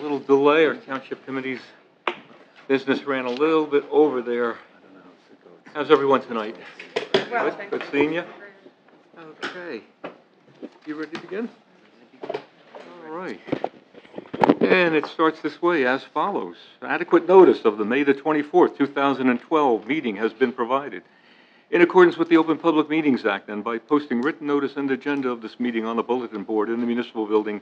little delay. Our township committee's business ran a little bit over there. How's everyone tonight? Well, Good seeing you. Okay. You ready to begin? All right. And it starts this way as follows. Adequate notice of the May the 24th, 2012 meeting has been provided. In accordance with the Open Public Meetings Act and by posting written notice and agenda of this meeting on the bulletin board in the municipal building,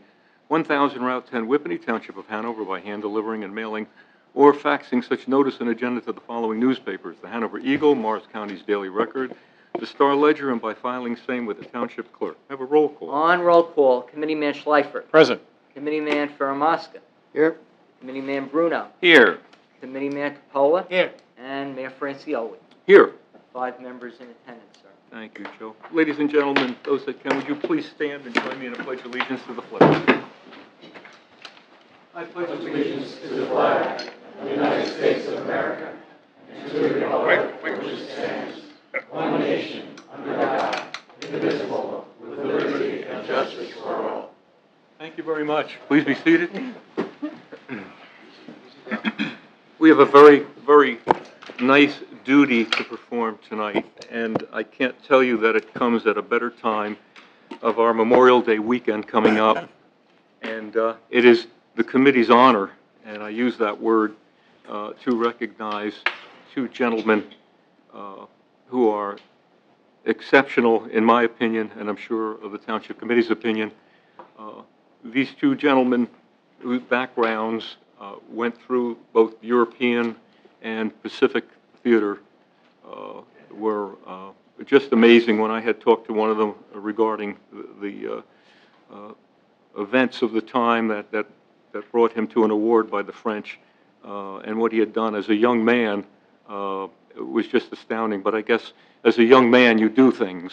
1000 Route 10, Whippany, Township of Hanover, by hand delivering and mailing or faxing such notice and agenda to the following newspapers: the Hanover Eagle, Morris County's Daily Record, the Star Ledger, and by filing same with the township clerk. Have a roll call. On roll call, Committeeman Schleifer. Present. Committeeman Faramasca. Here. Committeeman Bruno. Here. Committeeman Capola. Here. And Mayor Francioli. Here. 5 members in attendance, sir. Thank you, Joe. Ladies and gentlemen, those that can, would you please stand and join me in a pledge of allegiance to the flag? I pledge allegiance to the flag of the United States of America and to the republic for which it stands, one nation, under God, indivisible, with liberty and justice for all. Thank you very much. Please be seated. We have a very, very nice duty to perform tonight, and I can't tell you that it comes at a better time of our Memorial Day weekend coming up, and it is the committee's honor, and I use that word to recognize 2 gentlemen who are exceptional in my opinion, and I'm sure of the Township Committee's opinion. These 2 gentlemen whose backgrounds went through both European and Pacific theater were just amazing. When I had talked to one of them regarding the events of the time that brought him to an award by the French, and what he had done as a young man, it was just astounding. But I guess as a young man, you do things.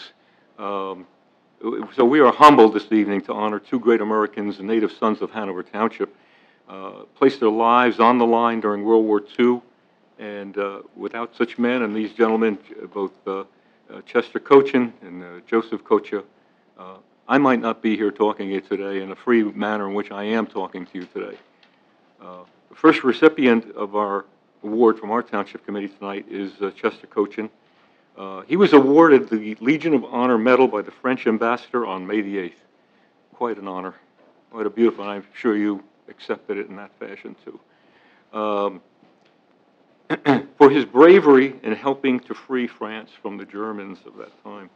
So we are humbled this evening to honor 2 great Americans, the native sons of Hanover Township, placed their lives on the line during World War II. And without such men and these gentlemen, both Chester Cochin and Joseph Kocha, I might not be here talking to you today in a free manner in which I am talking to you today. The first recipient of our award from our Township Committee tonight is Chester Cochin. He was awarded the Legion of Honor Medal by the French ambassador on May the 8th. Quite an honor. Quite a beautiful, and I'm sure you accepted it in that fashion too. For his bravery in helping to free France from the Germans of that time.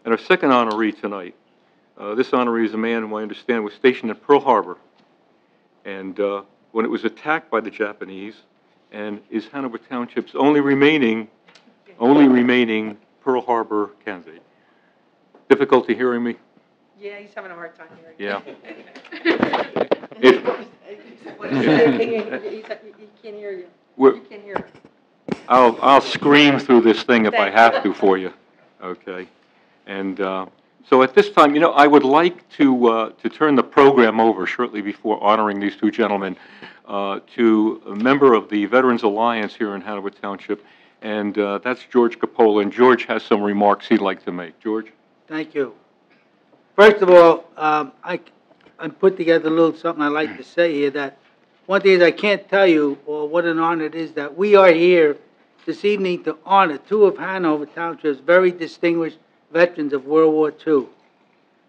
And our second honoree tonight, this honoree is a man who I understand was stationed at Pearl Harbor, and when it was attacked by the Japanese, and is Hanover Township's only remaining Pearl Harbor candidate. Difficulty hearing me? Yeah, he's having a hard time hearing. Yeah. He can't hear you. You can't hear him. I'll scream through this thing if I have to for you. Okay. And so at this time, I would like to turn the program over shortly before honoring these 2 gentlemen to a member of the Veterans Alliance here in Hanover Township, and that's George Capola. And George has some remarks he'd like to make. George? Thank you. First of all, I put together a little something I'd like to say here. That one thing is I can't tell you what an honor it is that we are here this evening to honor 2 of Hanover Township's very distinguished veterans of World War II.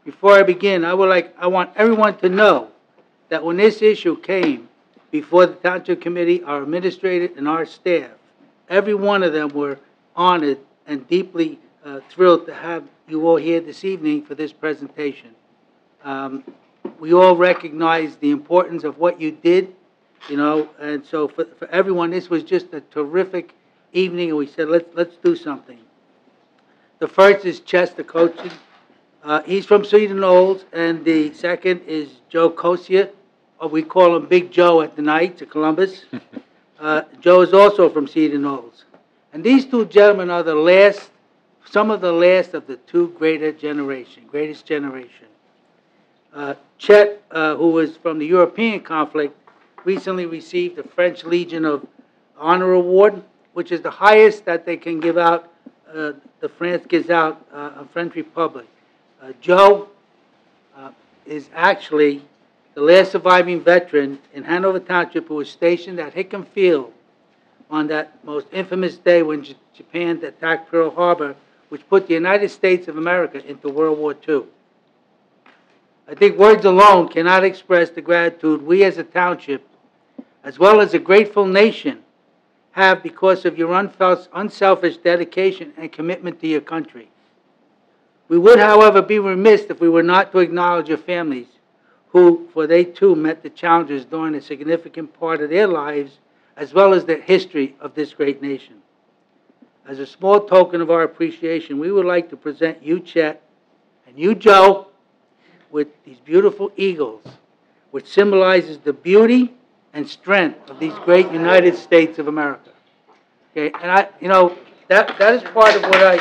Before I begin, I want everyone to know that when this issue came before the Township Committee, our administrator, and our staff, every one of them were honored and deeply thrilled to have you all here this evening for this presentation. We all recognize the importance of what you did, and so for everyone, this was just a terrific evening, and we said, let's do something. The first is Chester Cochin. He's from Cedar Knolls, and the second is Joe Kosia, or we call him Big Joe at the Knights of Columbus. Joe is also from Cedar Knolls. And these 2 gentlemen are some of the last of the 2 greatest generation. Chet, who was from the European conflict, recently received the French Legion of Honor Award, which is the highest that they can give out, the France gives out, a French Republic. Joe is actually the last surviving veteran in Hanover Township who was stationed at Hickam Field on that most infamous day when Japan attacked Pearl Harbor, which put the United States of America into World War II. I think words alone cannot express the gratitude we as a township, as well as a grateful nation, have because of your unselfish dedication and commitment to your country. We would, however, be remiss if we were not to acknowledge your families, who, for they too met the challenges during a significant part of their lives, as well as the history of this great nation. As a small token of our appreciation, we would like to present you, Chet, and you, Joe, with these beautiful eagles, which symbolizes the beauty and strength of these great United States of America. Okay, and that is part of what I...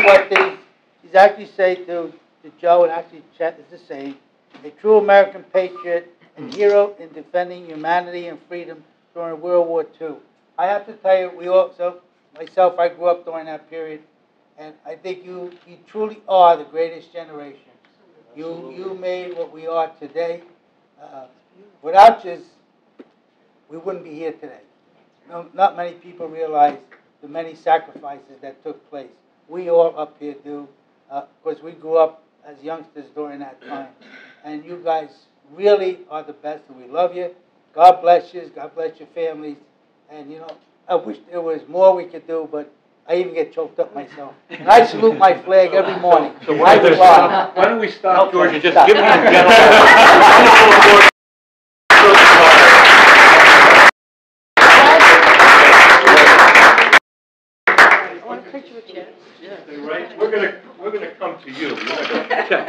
What these actually say to Joe, and actually Chet is the same, a true American patriot and hero in defending humanity and freedom during World War II. I have to tell you, myself, I grew up during that period, and I think you truly are the greatest generation. You made what we are today. Without you, we wouldn't be here today. No, not many people realize the many sacrifices that took place. We all up here do, because we grew up as youngsters during that time. And you guys really are the best, and we love you. God bless you. God bless your families. And, I wish there was more we could do, but I even get choked up myself. And I salute my flag every morning. So why don't we stop, George, and just give me a gentleman. Picture with Chet. Right? We're gonna come to you. We're gonna check.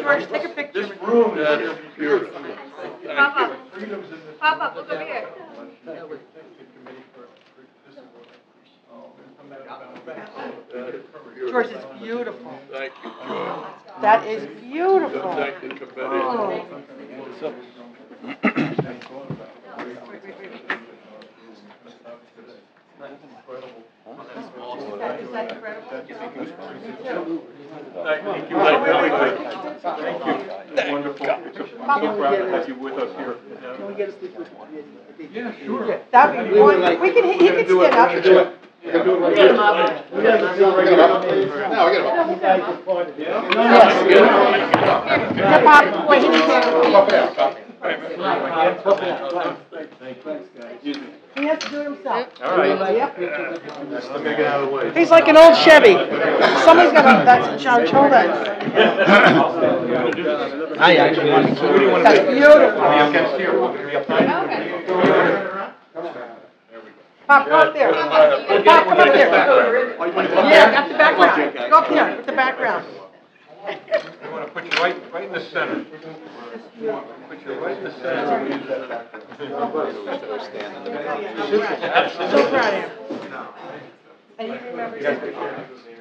George, take a picture. This room is beautiful. Pop up, look over here. George, it's beautiful. Thank you, George. That is beautiful. Thank you, committee. Oh. Is that incredible? Thank you. Thank you. It's wonderful. So proud to have you with us here. Can we get a picture with you? Yeah, sure. That'd be wonderful. He can stand up. Get him up. We have to do it right now. You guys are part of it. Yes. Pop, wait, he can He has to do it himself. All right. Yep. Let me get out of the way. He's like an old Chevy. Somebody's got to, that's John Chola. I actually want to keep it. That's beautiful. Pop, go up there. Pop, come up there. Yeah, got the background. Go up there with the background. We want to put you right in the center. Put you right in the center. So proud of him. And you remember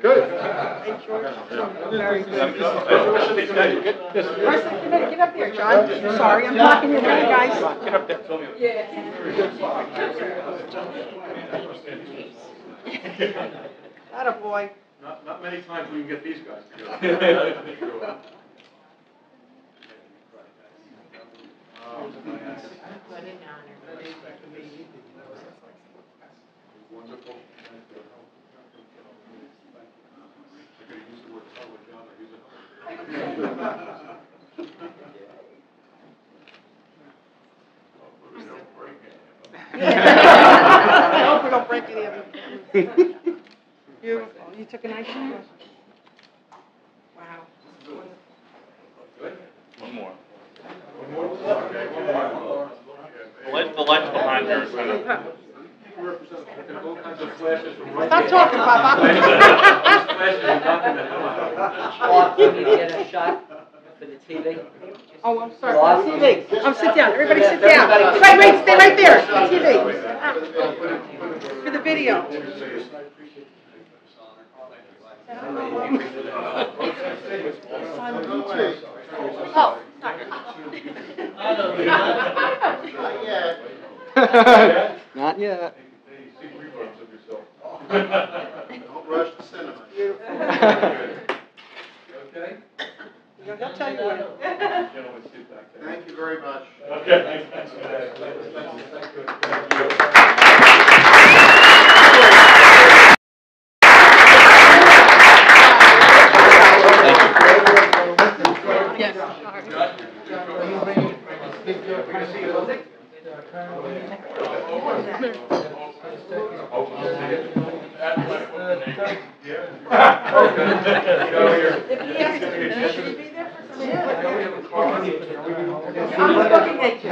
Good. Hey, George. Very good. First, get up here, John. Sorry, I'm blocking your way, guys. Get up there. Atta boy. Not many times we can get these guys together. Wonderful. I could use the word color, John, I use it. I hope we don't break any of them. Beautiful. You took a nice shot. Wow. One more. The lights behind her. Stop talking, Papa. Can you get a shot? For the TV. Oh, I'm sorry, for the TV. Sit down, everybody sit down. Wait, stay right there, the TV. For the video. Oh, sorry. Not yet. Don't rush the cinema. Okay? He'll tell you when. Thank you very much. Okay, thanks. Yes. Should he be there for some? I'm looking at you.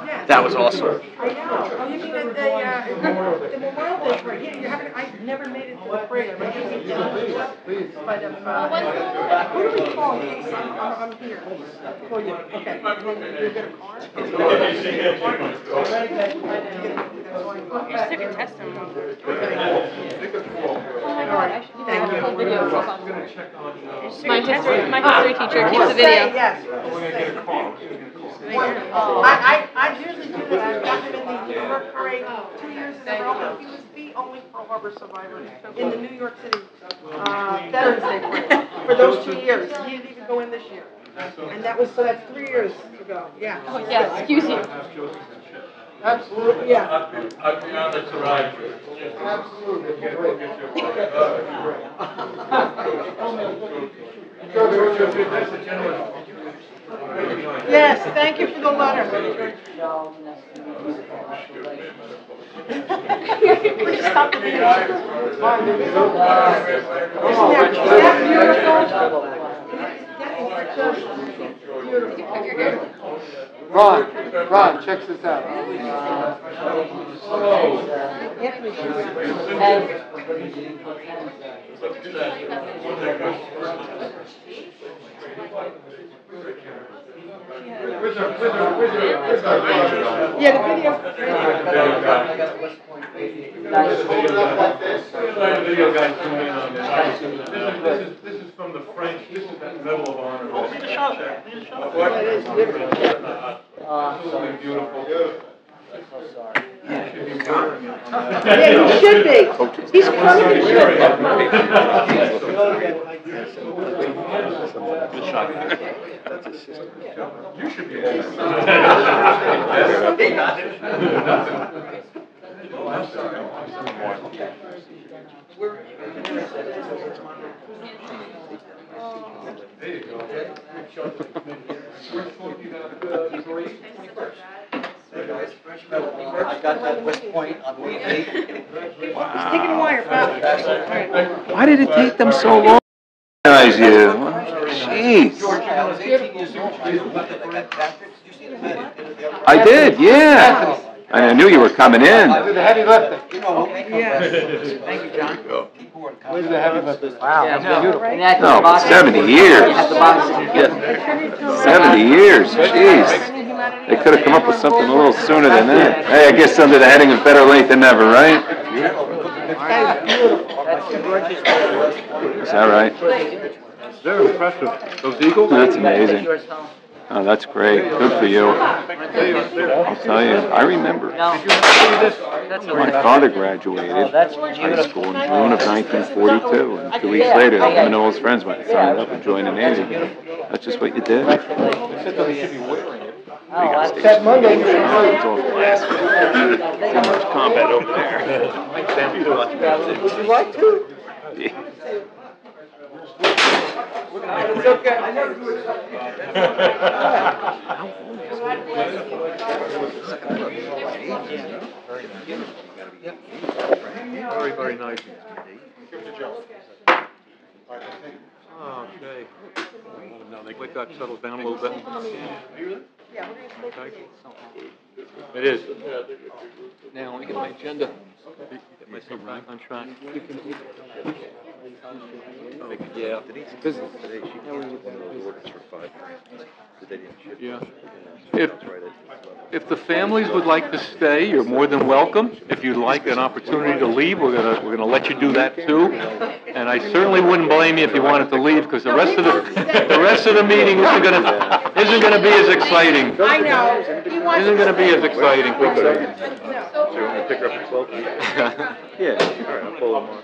Yes. That was awesome. I know. Oh, you mean the Memorial Day parade? Yeah, you're having, I never made it to the parade. I'm gonna get down. But, who do we call? I'm here. For you. Okay. You get a car? You just took a test on them. Oh my god, I should do Thank a you. whole video. My history teacher keeps the video. Yes. I usually do that. I've gotten him in the New York parade 2 years in a row. He was the only Pearl Harbor survivor in the New York City Veterans Day parade for those 2 years. He didn't even go in this year. And that was, so that's 3 years ago, yeah. Oh yeah, excuse you. Absolutely, yeah. I'd be honored to ride you. Yes, thank you for the letter. Please stop the video. Isn't that beautiful? Ron, check this out. Yeah, the video. Hold it up like this. Video guys zoom in on this. This is from the French, this is that Medal of Honor. Oh, need a shot there, need a shot. Absolutely beautiful. Yeah, you should be. He's coming to show. Good shot. You should be. I'm sorry. There you go. I got that West Point on the 8th. He's taking a wire, Bob. Why did it take them so long? Recognize you. Jeez. George, I was 18 years old. I went to the tactics. Did you see the video? I did, yeah. I knew you were coming in. I did the heavy lifting. You know, Thank you, John. where's the heavy lifting? Wow, Yeah, that's beautiful. and that's No, the box. 70 years. At the box. 70 years, jeez. They could have come up with something a little sooner than that. Hey, I guess under the heading of better late than never, right? That's gorgeous. Is that right? Very impressive. Those eagles? That's amazing. Oh, that's great. Good for you. I'll tell you, I remember. My father graduated high school in June of 1942, and 2 weeks later, him and all his friends went and signed up and joined the Navy. That's just what you did. That Monday. It's all glass. So much combat over there. Would you like to? Yeah. It's okay. I never do it. Very, very nice. Okay. Now they got settled down a little bit. Okay. It is. Now, let me get my agenda. Get myself back on track. Yeah. Denise business today, she gave one of those orders for $5,000 that they didn't ship. Yeah. Yeah, If, that's right. if the families would like to stay, you're more than welcome. If you'd like an opportunity to leave, we're gonna let you do that too. And I certainly wouldn't blame you if you wanted to leave, because the rest of the meeting isn't gonna be as exciting. I know. He wants Isn't gonna be as exciting. So you want me to pick her up at 12? Yeah, All right, I'll follow them on.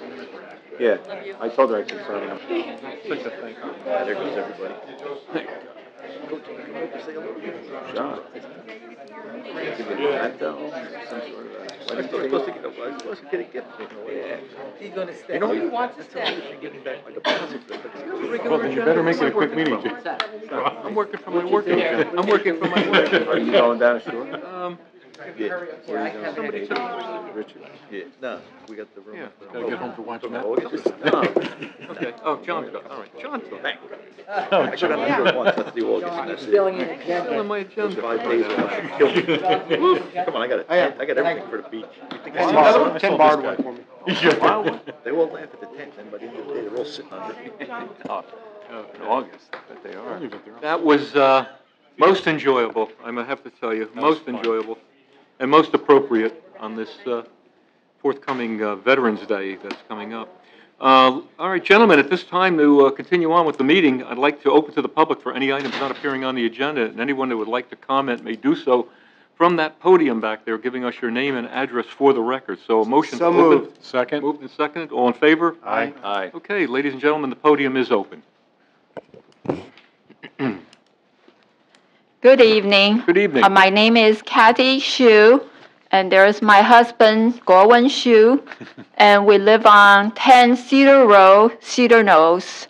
yeah. I told her I could sign up. Such a thing. There goes everybody. Coach, can you come over and say hello? Sure. Give you a hat though, some sort of I'm supposed to get a gift. Yeah. He's gonna stay. You know, He wants to stay. She's getting back my deposit. Well, then you better make it a quick meeting, Jim. I'm working from my work agenda. I'm working from my work Are you going down the shore? Yeah. Where are you going? Somebody Maybe Richard? Yeah, no, we got the room. Yeah, gotta get home to watch that. No. Okay, oh, John's got, all right, John's got. I go down to New York once, that's the August, and that's it. Filling in again. Still in my Those agenda. 5 days will kill me. Come on, I got a tent, I got everything for the beach. You think I see Another some- one? 10 borrowed one for me. They all laugh at the tent, then by the end of the day, they're all sitting under it. Oh, In August, but they are. that was, most enjoyable, I'm gonna have to tell you, most enjoyable, and most appropriate on this, forthcoming, Veterans Day that's coming up. All right, gentlemen, at this time to continue on with the meeting, I'd like to open to the public for any items not appearing on the agenda, and anyone that would like to comment may do so from that podium back there, giving us your name and address for the record. So a motion to So open. moved. Second. Moved and seconded. All in favor? Aye. Aye. Okay, ladies and gentlemen, the podium is open. Good evening. Good evening. My name is Kathy Xu, and there's my husband, Guowen Xu, and we live on 10 Cedar Road, Cedar Knolls.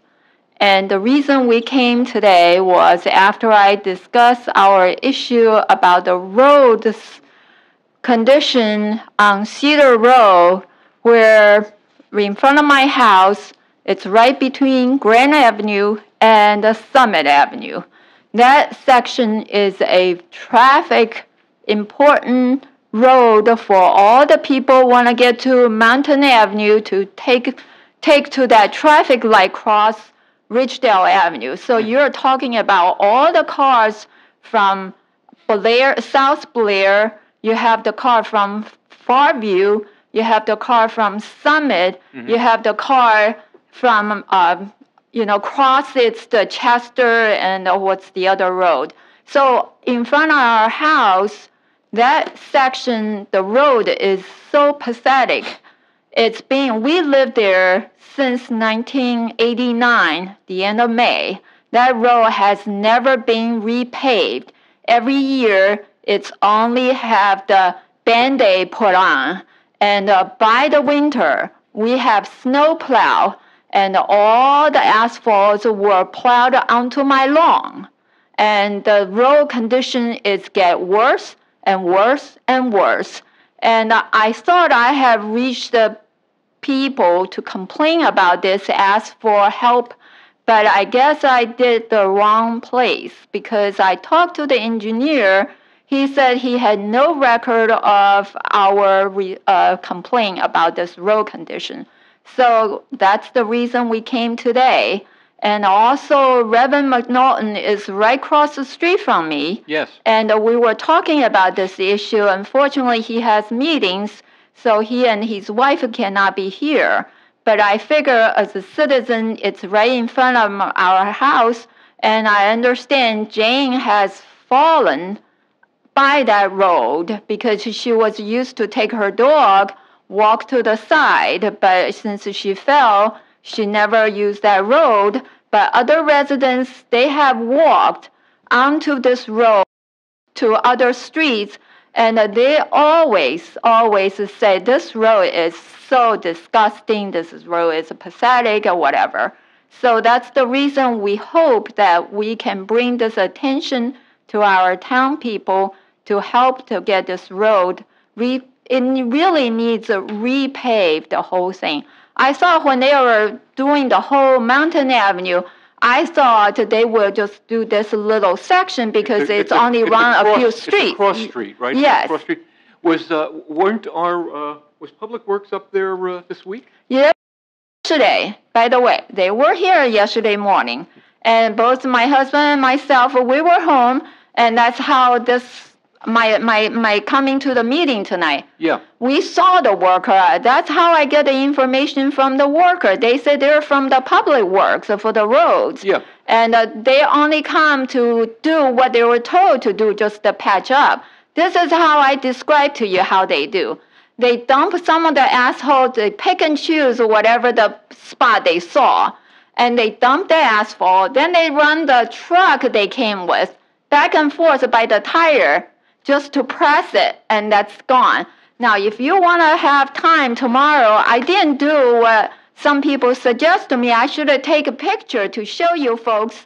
And the reason we came today was after I discussed our issue about the road condition on Cedar Road, where in front of my house, it's right between Grand Avenue and Summit Avenue. That section is a traffic important road for all the people want to get to Mountain Avenue to take to that traffic light cross Ridgedale Avenue. So you're talking about all the cars from Blair, South Blair, you have the car from Farview, you have the car from Summit, you have the car from crosses the Chester and what's the other road. So in front of our house, that section, the road is so pathetic. We lived there since 1989, the end of May. That road has never been repaved. Every year, it's only have the Band-Aid put on. And by the winter, we have snow plow, and all the asphalt were plowed onto my lawn. And the road condition is get worse and worse and worse. And I thought I have reached the people to complain about this, ask for help, but I guess I did the wrong place because I talked to the engineer. He said he had no record of our complaint about this road condition. So that's the reason we came today. And also, Reverend McNaughton is right across the street from me. Yes. And we were talking about this issue. Unfortunately, he has meetings, so he and his wife cannot be here. But I figure as a citizen, it's right in front of our house, and I understand Jane has fallen by that road because she was used to take her dog, walk to the side, but since she fell, she never used that road. But other residents, they have walked onto this road to other streets, and they always say this road is so disgusting, this road is pathetic or whatever. So that's the reason we hope that we can bring this attention to our town people to help to get this road. It really needs a repave, the whole thing. I thought when they were doing the whole Mountain Avenue, I thought they will just do this little section because it's only run a few streets. It's a cross street, right? Yes. Cross street. Was Public Works up there this week? Yeah, Yesterday, by the way, they were here yesterday morning, and both my husband and myself, we were home, and that's how my coming to the meeting tonight. Yeah. We saw the worker. That's how I get the information from the worker. They said they're from the public works for the roads. Yeah. And they only come to do what they were told to do, just to patch up. This is how I describe to you how they do. They dump some of the asphalt, they pick and choose whatever the spot they saw, and they dump the asphalt. Then they run the truck they came with back and forth by the tire just to press it, and that's gone. Now, if you want to have time tomorrow, I didn't do what some people suggest to me. I should take a picture to show you folks.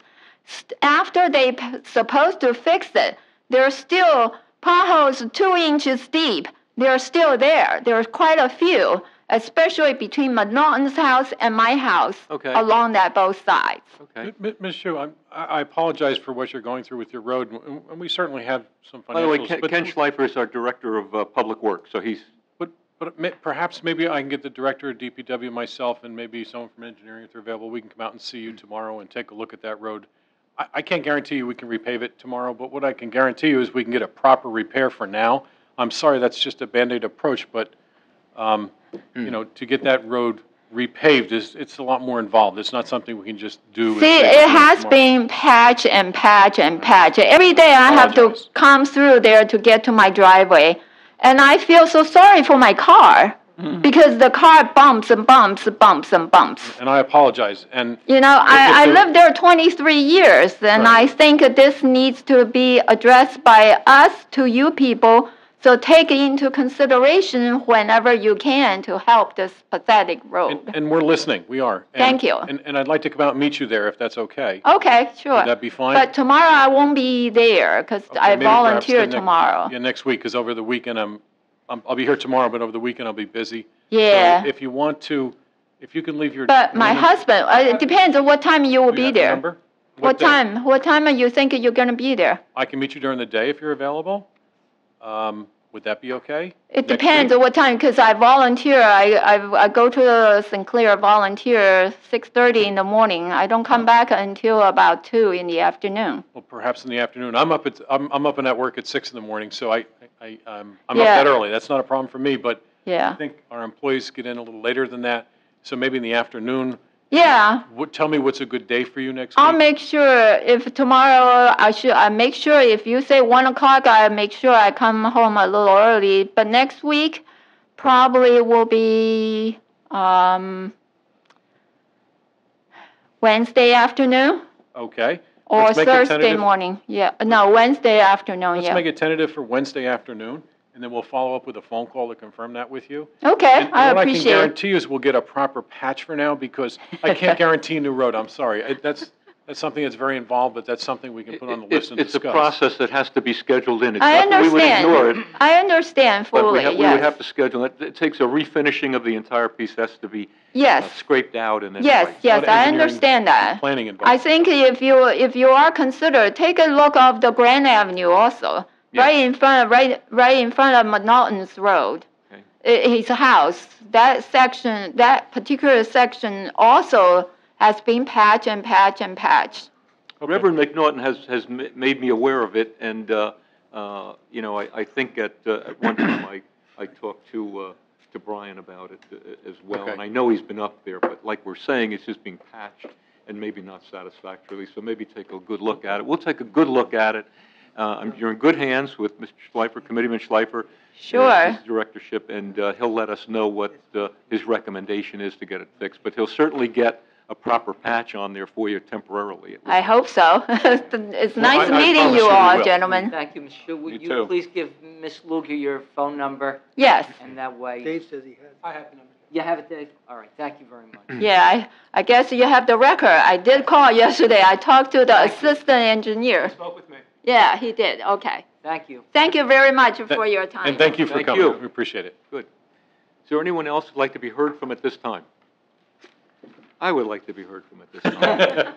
After they supposed to fix it, there's still potholes 2 inches deep. They're still there. There's quite a few, especially between McNaughton's house and my house, along that both sides. Okay. Ms. Shu, I apologize for what you're going through with your road, and we certainly have some financials. By the way, Ken Schleifer is our Director of Public Works, so he's... But perhaps maybe I can get the Director of DPW myself and maybe someone from engineering if they're available. We can come out and see you tomorrow and take a look at that road. I can't guarantee you we can repave it tomorrow, but what I can guarantee you is we can get a proper repair for now. I'm sorry, that's just a Band-Aid approach, but, you know, to get that road repaved, it's a lot more involved. It's not something we can just do. See, it has been patch and patch and patch. Every day I have to come through there to get to my driveway, and I feel so sorry for my car, because the car bumps and bumps and bumps and bumps. And I apologize. And you know, I lived there 23 years, and I think this needs to be addressed by us to you people. So take into consideration whenever you can to help this pathetic road. And we're listening. We are. Thank you. And I'd like to come out and meet you there if that's okay. Okay, sure. Would that be fine? But tomorrow I won't be there because I volunteer tomorrow. Yeah, next week, because over the weekend I'll be here tomorrow, but over the weekend I'll be busy. Yeah. So if you want to, if you can leave your... But my husband, it depends on what time you will be there. Number? What time? What time are you thinking you're going to be there? I can meet you during the day if you're available. Would that be okay? It depends on what time, because I volunteer. I go to the St. Clair volunteer 6:30 in the morning. I don't come back until about 2 in the afternoon. Well, perhaps in the afternoon. I'm up and at work at 6 in the morning, so I'm up that early. That's not a problem for me, but I think our employees get in a little later than that. So maybe in the afternoon. Yeah. Tell me what's a good day for you next week. I'll make sure if tomorrow I make sure if you say 1 o'clock, I make sure I come home a little early. But next week probably will be Wednesday afternoon. Okay. Or Thursday morning. Yeah. No, Wednesday afternoon. Let's make it tentative for Wednesday afternoon. And then we'll follow up with a phone call to confirm that with you. Okay, and I appreciate it. What I can guarantee you is we'll get a proper patch for now, because I can't guarantee a new road. I'm sorry. That's something that's very involved, but that's something we can put on the list and discuss. It's a process that has to be scheduled in. It's I not that we would ignore it. I understand fully, but we would have to schedule it. It takes a refinishing of the entire piece. Has to be scraped out and then Yes, I understand that. Planning involved. I think if you are considered, take a look of the Grand Avenue also. Right in front of McNaughton's Road, his house. That particular section also has been patched and patched and patched. Reverend McNaughton has made me aware of it, and you know, I think at one time I talked to Brian about it as well, and I know he's been up there, but like we're saying, it's just being patched and maybe not satisfactorily. So maybe take a good look at it. We'll take a good look at it. You're in good hands with Mr. Schleifer, Committeeman Schleifer. His directorship, and he'll let us know what his recommendation is to get it fixed. But he'll certainly get a proper patch on there for you temporarily. I hope so. It's nice meeting you all, gentlemen. Thank you, Ms. Shu. Would you please give Ms. Luger your phone number? Yes. And that way... Dave says he has it. I have the number. You have it, Dave? All right, thank you very much. Yeah, I guess you have the record. I did call yesterday. I talked to the assistant engineer. He spoke with me. Yeah, he did. Okay. Thank you. Thank you very much for your time. And thank you for coming. We appreciate it. Good. Is there anyone else who'd like to be heard from at this time? I would like to be heard from at this time.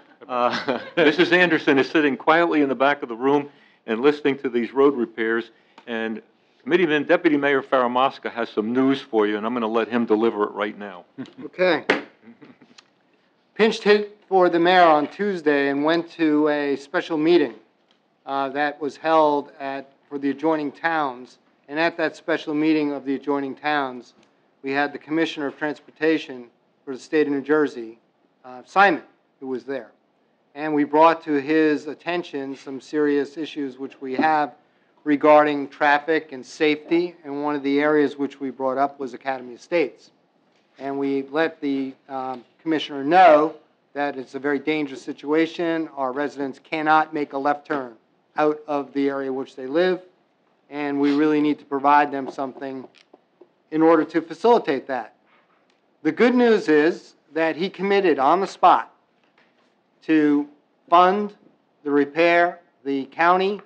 Mrs. Anderson is sitting quietly in the back of the room and listening to these road repairs. And Deputy Mayor Faramasca has some news for you, and I'm going to let him deliver it right now. Okay. Pinched hit for the mayor on Tuesday and went to a special meeting that was held for the adjoining towns. And at that special meeting of the adjoining towns, we had the Commissioner of Transportation for the state of New Jersey, Simon, who was there. And we brought to his attention some serious issues which we have regarding traffic and safety. And one of the areas which we brought up was Academy Estates. And we let the commissioner know that it's a very dangerous situation. Our residents cannot make a left turn out of the area which they live, and we really need to provide them something in order to facilitate that. The good news is that he committed on the spot to fund the repair. The county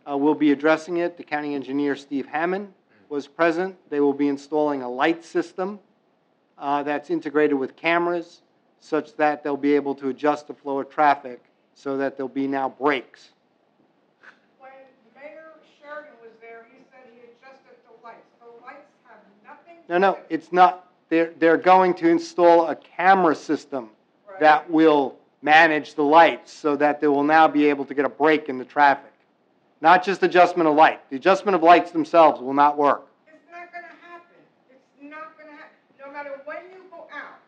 will be addressing it. The county engineer, Steve Hammond, was present. They will be installing a light system that's integrated with cameras such that they'll be able to adjust the flow of traffic so that there'll be now brakes. When Mayor Sheridan was there, he said he adjusted the lights. The lights have nothing to do. No, it's not. They're going to install a camera system that will manage the lights so that they will now be able to get a break in the traffic. Not just adjustment of light. The adjustment of lights themselves will not work. It's not going to happen. It's not going to happen. No matter when you go out,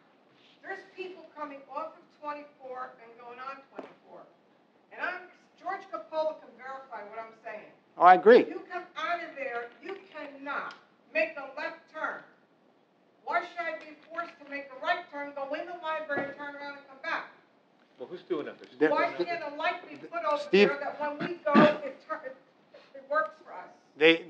there's people coming off of 24 and going on 24. And George Coppola can verify what I'm saying. Oh, I agree. You come out of there, you cannot make a left turn. Why should I be forced to make a right turn, go in the library, and turn around and come back? Well, who's doing that? Why can't a light be put over Steve, there that when we go, it works for us?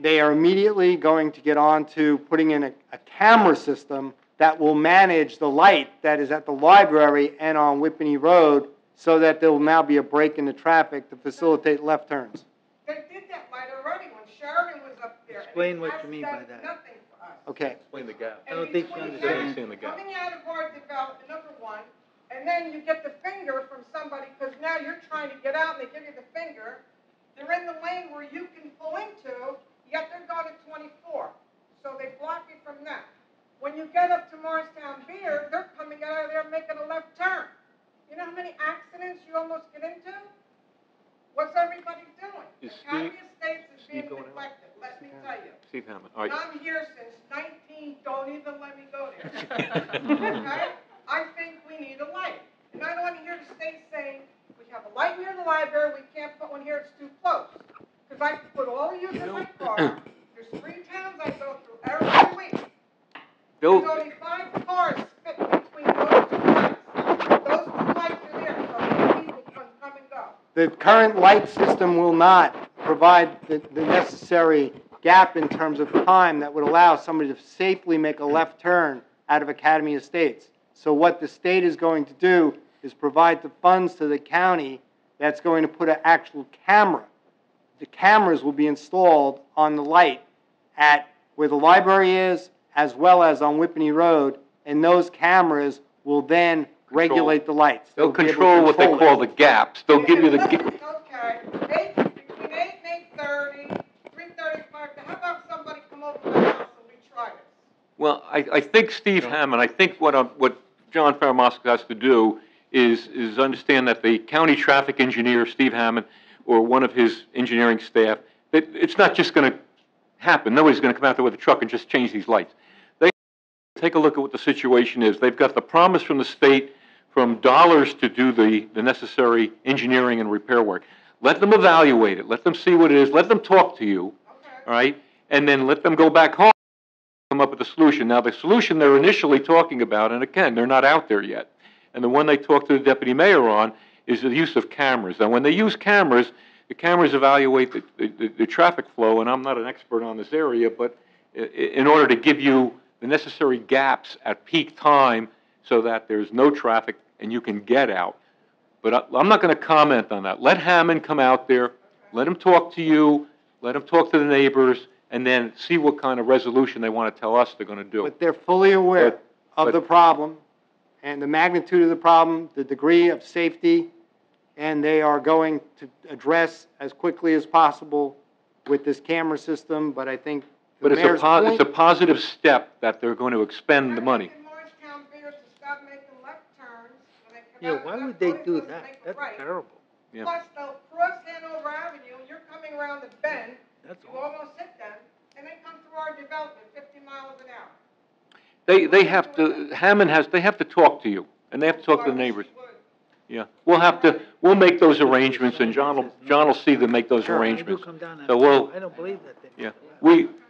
They are immediately going to get on to putting in a camera system that will manage the light that is at the library and on Whippany Road so that there will now be a break in the traffic to facilitate left turns. They did that light already when Sheridan was up there. Explain what you mean by that. Nothing for us. Okay. Explain the gap. I don't think you understand. Coming out of our development, number one, and then you get the finger from somebody because now you're trying to get out and they give you the finger. They're in the lane where you can pull into, yet they're going at 24. So they block you from that. When you get up to Morristown Beer, they're coming out of there making a left turn. You know how many accidents you almost get into? What's everybody doing? Academy Estates is being neglected, let me tell you. Steve Hammond. All right. I'm here since 19, don't even let me go there. Okay? I think we need a light. And I don't want to hear the state saying, we have a light near the library, we can't put one here, it's too close. Because I put all of you in my car. There's 3 towns I go through every week. There's only 5 cars fit between those 2 lights. Those 2 lights are there, so people can come and go. The current light system will not provide the necessary gap in terms of time that would allow somebody to safely make a left turn out of Academy Estates. So what the state is going to do is provide the funds to the county that's going to put an actual camera. The cameras will be installed on the light at where the library is, as well as on Whippany Road, and those cameras will then regulate the lights. They'll control what they call the gaps. They'll give you the... Okay, between 8 and 8:30, 3:35, how about somebody come over to my house and we try it? Well, I think Steve Hammond, I think what John Fairmosca has to do is understand that the county traffic engineer, Steve Hammond, or one of his engineering staff, it's not just going to happen. Nobody's going to come out there with a truck and just change these lights. They take a look at what the situation is. They've got the promise from the state from dollars to do the necessary engineering and repair work. Let them evaluate it. Let them see what it is. Let them talk to you, all right? And then let them go back home and come up with a solution. Now, the solution they're initially talking about, and again, they're not out there yet, and the one they talked to the deputy mayor on is the use of cameras. Now, when they use cameras, the cameras evaluate the traffic flow, and I'm not an expert on this area, but in order to give you the necessary gaps at peak time so that there's no traffic and you can get out. But I'm not going to comment on that. Let Hammond come out there, let him talk to you, let him talk to the neighbors, and then see what kind of resolution they want to tell us they're going to do. But they're fully aware of the problem and the magnitude of the problem, the degree of safety, and they are going to address as quickly as possible with this camera system. But I think the mayor's point, it's a positive step that they're going to expend the money. Morristown Beer to stop making left Yeah, why would they do that? Make a That's right. terrible. Yeah. Plus, they'll cross Hanover Avenue, you're coming around the bend, That's you almost hit them, and they come through our development 50 miles an hour. They have to, they have to talk to you, and they have to talk to the neighbors. Yeah, we'll make those arrangements, and John will see them make those I do arrangements. come down. So I don't believe that they. yeah,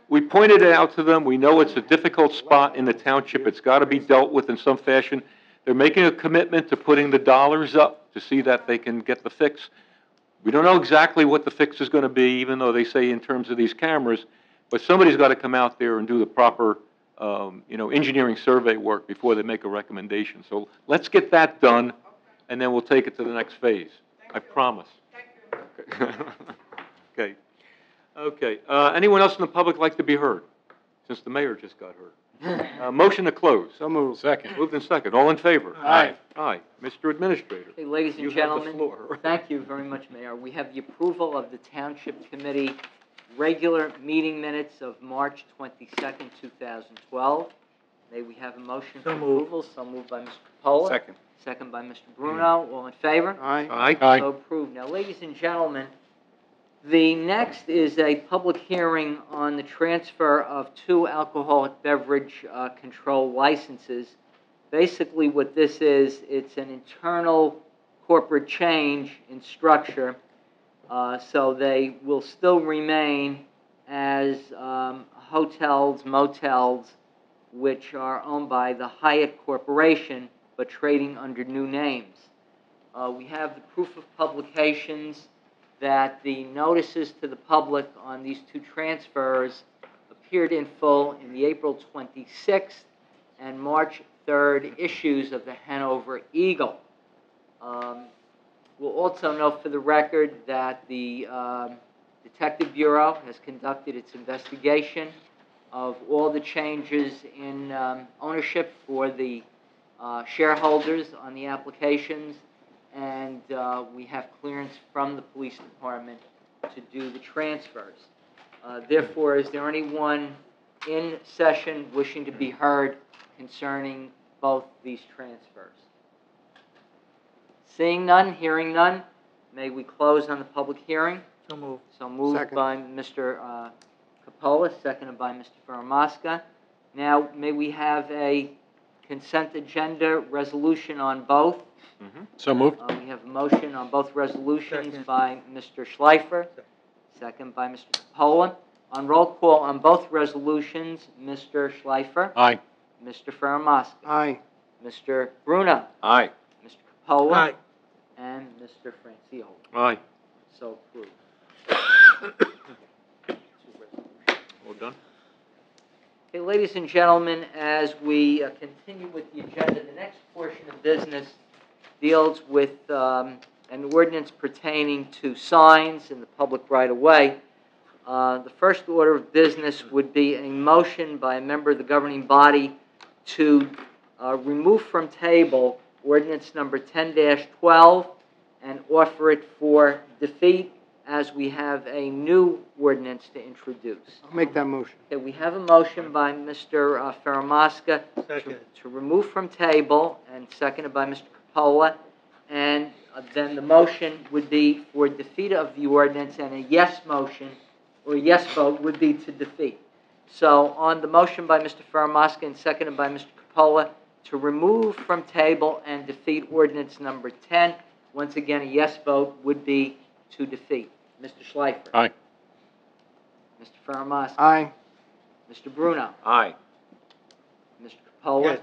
we pointed it out to them, we know it's a difficult spot in the township, it's gotta be dealt with in some fashion. They're making a commitment to putting the dollars up to see that they can get the fix. We don't know exactly what the fix is gonna be, even though they say in terms of these cameras, but somebody's gotta come out there and do the proper, engineering survey work before they make a recommendation. So let's get that done, and then we'll take it to the next phase. I promise. Okay. Okay. Anyone else in the public like to be heard? Since the mayor just got heard. Motion to close. So moved. Second. Moved and second. All in favor? Aye. Aye. Mr. Administrator. Okay, ladies You and have the gentlemen, floor. thank you very much, Mayor. We have the approval of the Township Committee regular meeting minutes of March 22nd, 2012. May we have a motion for So moved. approval? So moved by Mr. Capola. Second. Second by Mr. Bruno. All in favor? Aye. Aye. Aye. So approved. Now, ladies and gentlemen, the next is a public hearing on the transfer of 2 alcoholic beverage control licenses. Basically, what this is, it's an internal corporate change in structure, so they will still remain as hotels, motels, which are owned by the Hyatt Corporation, but trading under new names. We have the proof of publications that the notices to the public on these 2 transfers appeared in full in the April 26th and March 3rd issues of the Hanover Eagle. We'll also note for the record that the Detective Bureau has conducted its investigation of all the changes in ownership for the shareholders on the applications, and we have clearance from the police department to do the transfers. Therefore, is there anyone in session wishing to be heard concerning both these transfers? Seeing none, hearing none, may we close on the public hearing? So moved. So moved Second. by Mr. Capola, seconded by Mr. Faramasca. Now, may we have a consent agenda resolution on both? So moved. We have a motion on both resolutions Second. by Mr. Schleifer, second by Mr. Capola. On roll call on both resolutions, Mr. Schleifer, Aye. Mr. Faramasca, Aye. Mr. Bruno, Aye. Mr. Capola, Aye. and Mr. Franciulli. Aye. So approved. All done? Okay, ladies and gentlemen, as we continue with the agenda, the next portion of business deals with an ordinance pertaining to signs in the public right-of-way. The first order of business would be a motion by a member of the governing body to remove from table ordinance number 10-12 and offer it for defeat, as we have a new ordinance to introduce. I'll make that motion. Okay, we have a motion by Mr. Faramasca Second. to remove from table, and seconded by Mr. Capola, and then the motion would be for defeat of the ordinance, and a yes motion, or a yes vote, would be to defeat. So, on the motion by Mr. Faramasca and seconded by Mr. Capola, to remove from table and defeat ordinance number 10, once again, a yes vote would be to defeat. Mr. Schleifer. Aye. Mr. Faramasca. Aye. Mr. Bruno. Aye. Mr. Capola. Yes.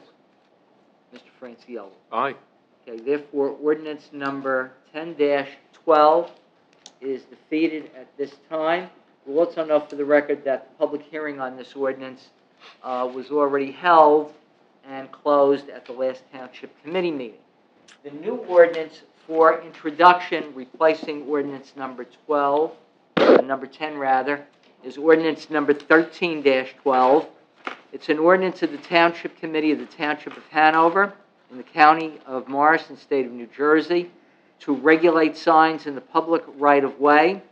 Mr. Franciulli. Aye. Okay, therefore, ordinance number 10-12 is defeated at this time. We'll also note for the record that the public hearing on this ordinance was already held and closed at the last Township Committee meeting. The new ordinance for introduction, replacing ordinance number 10 rather, is ordinance number 13-12. It's an ordinance of the Township Committee of the Township of Hanover in the County of Morris and State of New Jersey to regulate signs in the public right-of-way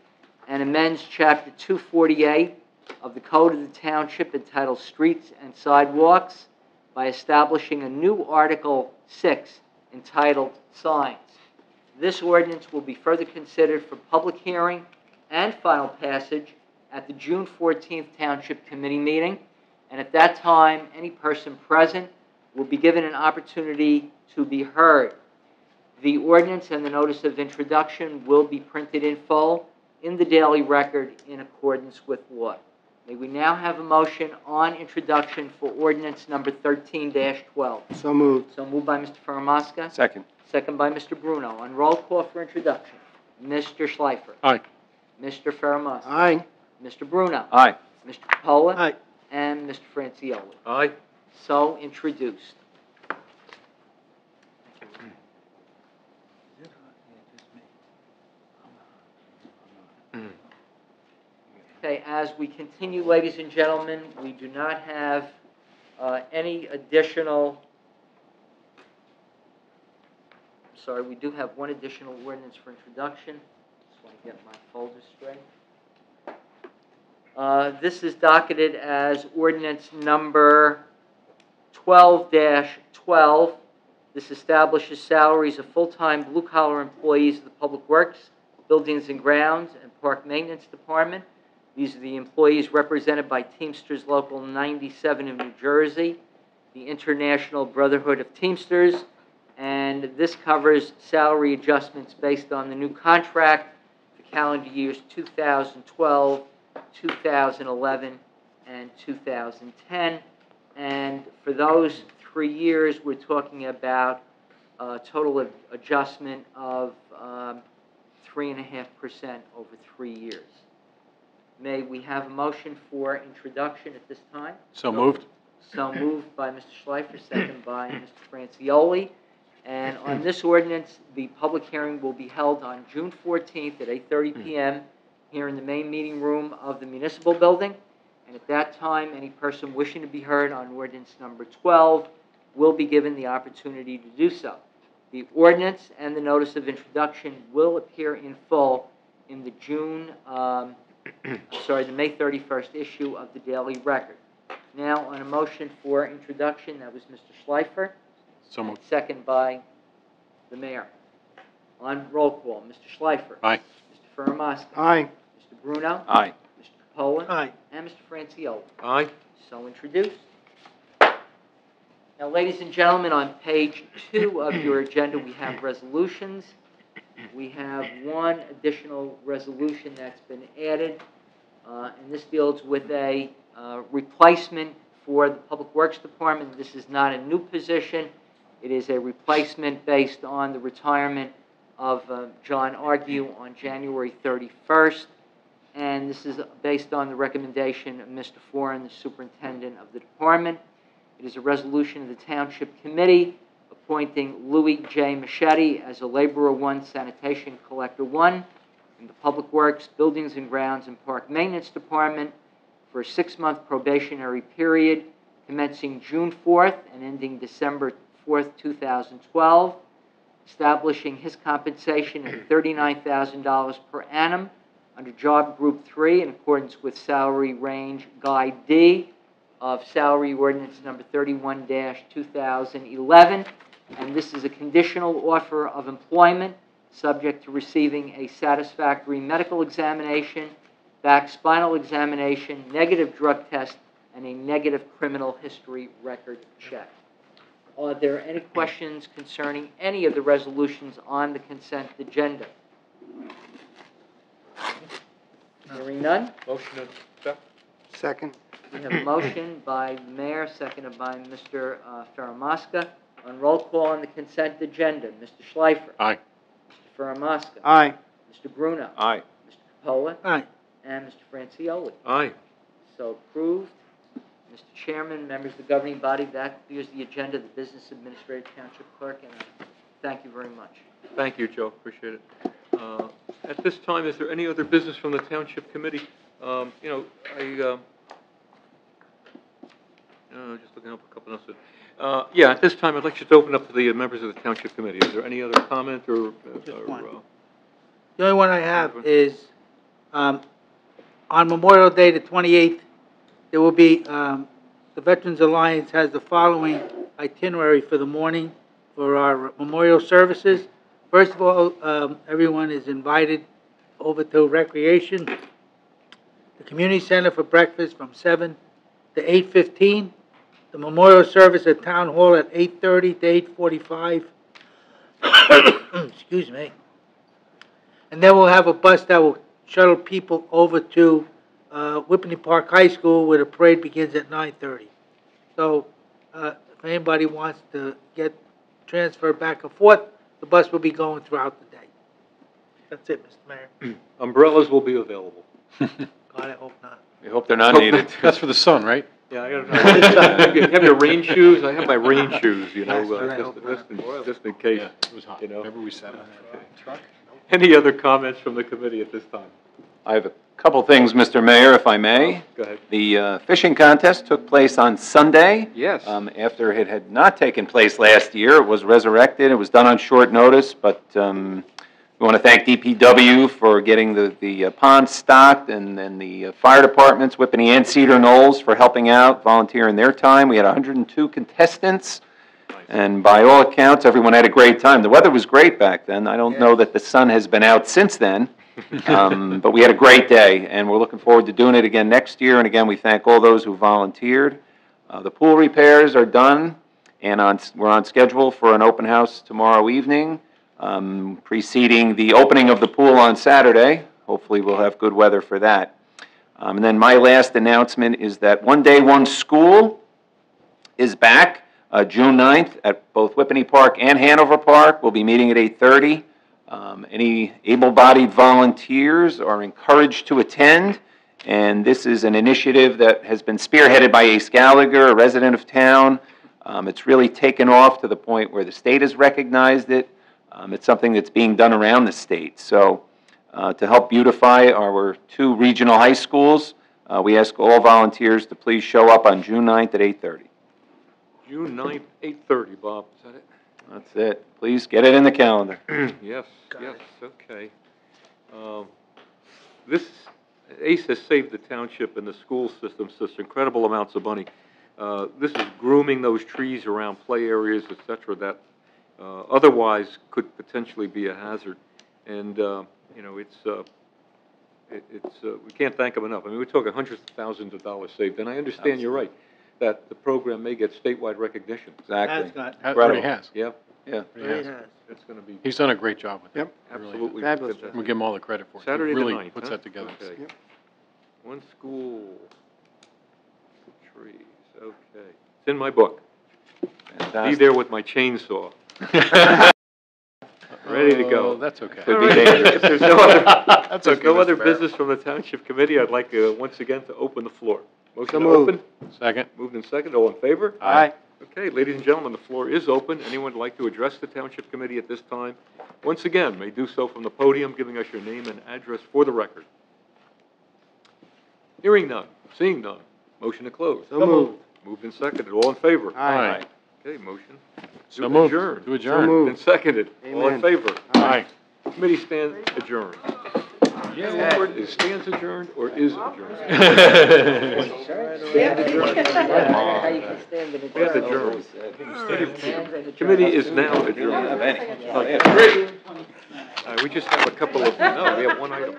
and amends Chapter 248 of the Code of the Township entitled Streets and Sidewalks by establishing a new Article 6 entitled Signs. This ordinance will be further considered for public hearing and final passage at the June 14th Township Committee meeting, and at that time, any person present will be given an opportunity to be heard. The ordinance and the notice of introduction will be printed in full in the Daily Record in accordance with law. May we now have a motion on introduction for ordinance number 13-12. So moved. So moved by Mr. Faramasca. Second. Second by Mr. Bruno. On roll call for introduction, Mr. Schleifer. Aye. Mr. Faramasca. Aye. Mr. Bruno. Aye. Mr. Capola. Aye. And Mr. Francioli. Aye. So introduced. Okay, as we continue, ladies and gentlemen, we do not have any additional, sorry, we do have one additional ordinance for introduction. Just want to get my folder straight. This is docketed as ordinance number 12-12. This establishes salaries of full-time blue-collar employees of the Public Works, Buildings and Grounds, and Park Maintenance Department. These are the employees represented by Teamsters Local 97 of New Jersey, the International Brotherhood of Teamsters, and this covers salary adjustments based on the new contract for calendar years 2012, 2011, and 2010. And for those 3 years, we're talking about a total adjustment of 3.5% over 3 years. May we have a motion for introduction at this time? So moved. So moved by Mr. Schleifer, second by Mr. Francioli. And on this ordinance, the public hearing will be held on June 14th at 8:30 p.m. here in the main meeting room of the municipal building. And at that time, any person wishing to be heard on ordinance number 12 will be given the opportunity to do so. The ordinance and the notice of introduction will appear in full in the the May 31st issue of the Daily Record. Now, on a motion for introduction, that was Mr. Schleifer. So moved. Second by the mayor. On roll call, Mr. Schleifer. Aye. Mr. Faramasca. Aye. Mr. Bruno. Aye. Mr. Capola. Aye. And Mr. Francioli. Aye. So introduced. Now, ladies and gentlemen, on page 2 of your agenda, we have resolutions. We have one additional resolution that's been added, and this deals with a replacement for the Public Works Department. This is not a new position. It is a replacement based on the retirement of John Argue on January 31st, and this is based on the recommendation of Mr. Foran, the superintendent of the department. It is a resolution of the Township Committee appointing Louis J. Machete as a Laborer 1, Sanitation Collector 1 in the Public Works, Buildings and Grounds, and Park Maintenance Department for a 6-month probationary period commencing June 4th and ending December 4th, 2012, establishing his compensation at $39,000 per annum under Job Group 3 in accordance with Salary Range Guide D of Salary Ordinance number 31-2011, and this is a conditional offer of employment subject to receiving a satisfactory medical examination, back spinal examination, negative drug test, and a negative criminal history record check. Are there any questions concerning any of the resolutions on the consent agenda? Hearing none? Motion to accept? Second. We have a motion by the mayor, seconded by Mr. Faramasca. On roll call on the consent agenda, Mr. Schleifer. Aye. Mr. Faramasca. Aye. Mr. Bruno. Aye. Mr. Capola. Aye. And Mr. Francioli. Aye. So approved. Mr. Chairman, members of the governing body, that clears the agenda of the business administrator, township clerk, and I thank you very much. Thank you, Joe. Appreciate it. At this time, is there any other business from the Township Committee? Just looking up a couple notes. Yeah, at this time, I'd like you to open up to the members of the Township Committee. Is there any other comment or? Just one. The only one I have is, on Memorial Day, the 28th, there will be, the Veterans Alliance has the following itinerary for the morning. for our memorial services. First of all, everyone is invited over to Recreation, the Community Center for breakfast from 7 to 8:15. The memorial service at Town Hall at 8:30 to 8:45. Excuse me. And then we'll have a bus that will shuttle people over to Whippany Park High School, where the parade begins at 9:30. So if anybody wants to get transferred back and forth, the bus will be going throughout the day. That's it, Mr. Mayor. Umbrellas will be available. God, I hope not. We hope they're not needed. That's for the sun, right? Yeah, I don't know. Have your rain shoes? I have my rain shoes, you know, just in case. Yeah, it was hot. You know. Remember we sat on that truck? Any other comments from the committee at this time? I have a couple things, Mr. Mayor, if I may. Go ahead. The fishing contest took place on Sunday. Yes. After it had not taken place last year, it was resurrected. It was done on short notice, but we want to thank DPW for getting the pond stocked, and then the fire departments, Whippany and Cedar Knolls, for helping out, volunteering their time. We had 102 contestants, and by all accounts, everyone had a great time. The weather was great back then. I don't know that the sun has been out since then, but we had a great day, and we're looking forward to doing it again next year. And again, we thank all those who volunteered. The pool repairs are done, and we're on schedule for an open house tomorrow evening, preceding the opening of the pool on Saturday. Hopefully we'll have good weather for that. And then my last announcement is that One Day, One School is back June 9th at both Whippany Park and Hanover Park. We'll be meeting at 8:30. Any able-bodied volunteers are encouraged to attend, and this is an initiative that has been spearheaded by Ace Gallagher, a resident of town. It's really taken off to the point where the state has recognized it. It's something that's being done around the state. So to help beautify our 2 regional high schools, we ask all volunteers to please show up on June 9th at 8:30. June 9th, 8:30, Bob, is that it? That's it. Please get it in the calendar. Yes, okay. ACE has saved the township and the school system such incredible amounts of money. This is grooming those trees around play areas, et cetera, that otherwise could potentially be a hazard. And, you know, we can't thank them enough. I mean, we're talking hundreds of thousands of dollars saved. And I understand you're right, that the program may get statewide recognition. Exactly. Already has. Yeah. Yeah. Already has. It's going to be. He's done a great job with it. Yep. Really Absolutely. has. Fabulous. We give him all the credit for it. Saturday He the really 9th, puts huh? that together. Okay. Yep. One school, trees, okay. It's in my book. Be Fantastic. there with my chainsaw, ready to go. Oh, that's okay. Could be All right. dangerous. If there's no other, That's if there's okay, no Mr. other Mayor. business from the Township Committee, I'd like once again to open the floor. Motion So to moved. open, Second. moved and second, all in favor? Aye. Okay, ladies and gentlemen, the floor is open. Anyone would like to address the Township Committee at this time? Once again, may do so from the podium, giving us your name and address for the record. Hearing none, seeing none, motion to close. So moved. Moved and seconded, all in favor? Aye. Okay, motion. So to moved. adjourn. To adjourn. So moved. Been seconded, all in Amen. favor? Aye. Committee stands adjourned. Yeah. The word is stands adjourned or is adjourned? How you can stand in Stands adjourned. Committee is now adjourned. We just have a couple of, no, we have one item.